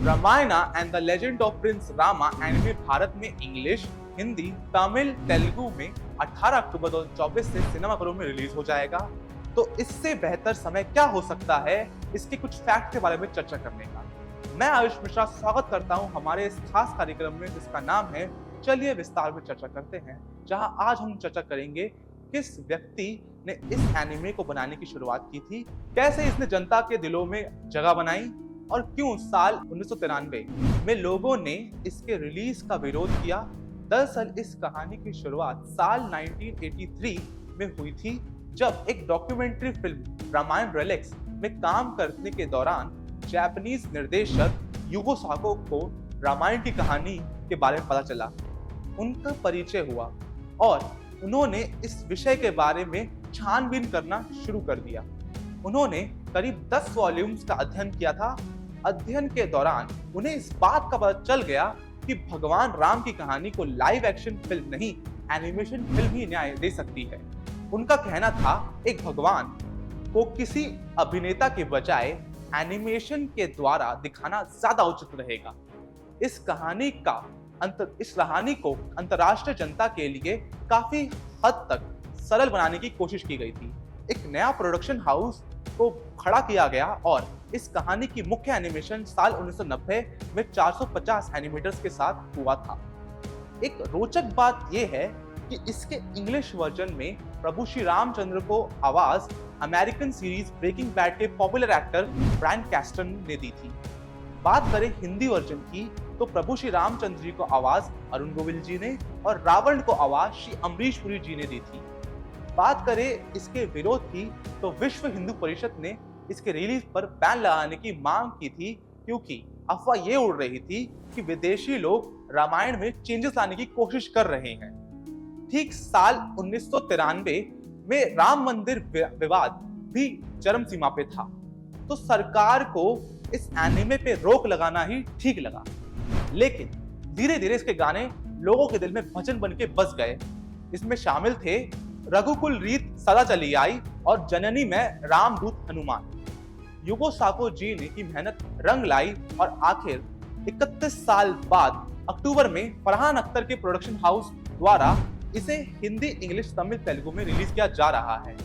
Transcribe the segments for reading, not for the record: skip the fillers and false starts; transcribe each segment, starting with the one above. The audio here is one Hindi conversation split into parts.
Ramayana and the legend of Prince Rama anime Bharat में इंग्लिश, हिंदी, तमिल, तेलुगु में 18 अक्टूबर 2024 से सिनेमाघरों में रिलीज हो जाएगा। तो इससे बेहतर समय क्या हो सकता है, इसके कुछ फैक्ट के बारे में चर्चा करने का। मैं आयुष मिश्रा स्वागत करता हूं हमारे इस खास कार्यक्रम में जिसका नाम है चलिए विस्तार में चर्चा करते हैं, जहां आज हम चर्चा करेंगे किस व्यक्ति ने इस एनिमे को बनाने की शुरुआत की थी, कैसे इसने जनता के दिलों में जगह बनाई और क्यों साल 1993 में लोगों ने इसके रिलीज का विरोध किया। दरअसल इस कहानी की शुरुआत साल 1983 में हुई थी, जब एक डॉक्यूमेंट्री फिल्म रामायण रेलेक्स में काम करने के दौरान जापानीज निर्देशक युगो साको को रामायण की कहानी के बारे में पता चला। उनका परिचय हुआ और उन्होंने इस विषय के बारे में छानबीन करना शुरू कर दिया। उन्होंने करीब 10 वॉल्यूम्स का अध्ययन किया था। अध्ययन के दौरान उन्हें इस बात का पता चल गया कि भगवान राम की कहानी को लाइव एक्शन फिल्म नहीं, एनिमेशन फिल्म ही न्याय दे सकती है। उनका कहना था एक भगवान को किसी अभिनेता के बजाय एनिमेशन के द्वारा दिखाना ज्यादा उचित रहेगा। इस कहानी को अंतरराष्ट्रीय जनता के लिए काफी हद तक सरल बनाने की कोशिश की गई थी। एक नया प्रोडक्शन हाउस को खड़ा किया गया और इस कहानी की मुख्य एनिमेशन साल 1990 में 450 एनिमेटर्स के साथ हुआ था। एक रोचक बात यह है कि इसके इंग्लिश वर्जन में प्रभु श्री रामचंद्र को आवाज अमेरिकन सीरीज ब्रेकिंग बैड के पॉपुलर एक्टर ब्रायन कैस्टन ने दी थी। बात करें हिंदी वर्जन की तो प्रभु श्री रामचंद्र जी को आवाज अरुण गोविल जी ने और रावण को आवाज श्री अमरीश पुरी जी ने दी थी। बात करें इसके विरोध की तो विश्व हिंदू परिषद ने इसके रिलीज पर बैन लगाने की मांग की थी, क्योंकि अफवाह ये उड़ रही थी कि विदेशी लोग रामायण में चेंजेस लाने की कोशिश कर रहे हैं। ठीक साल 1993 में राम मंदिर विवाद भी चरम सीमा पे था, तो सरकार को इस एनिमे पे रोक लगाना ही ठीक लगा। लेकिन धीरे धीरे इसके गाने लोगों के दिल में भजन बन के बस गए। इसमें शामिल थे रघुकुल रीत सदा चली आई और जननी में रामदूत हनुमान। युगो साको जी ने की मेहनत रंग लाई और आखिर 31 साल बाद अक्टूबर में फरहान अख्तर के प्रोडक्शन हाउस द्वारा इसे हिंदी, इंग्लिश, तमिल, तेलुगु में रिलीज किया जा रहा है।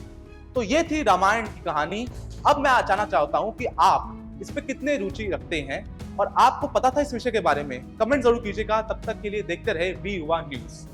तो ये थी रामायण की कहानी। अब मैं जानना चाहता हूँ कि आप इस पे कितने रुचि रखते हैं और आपको पता था इस विषय के बारे में। कमेंट जरूर कीजिएगा। तब तक के लिए देखते रहे वी युवा न्यूज।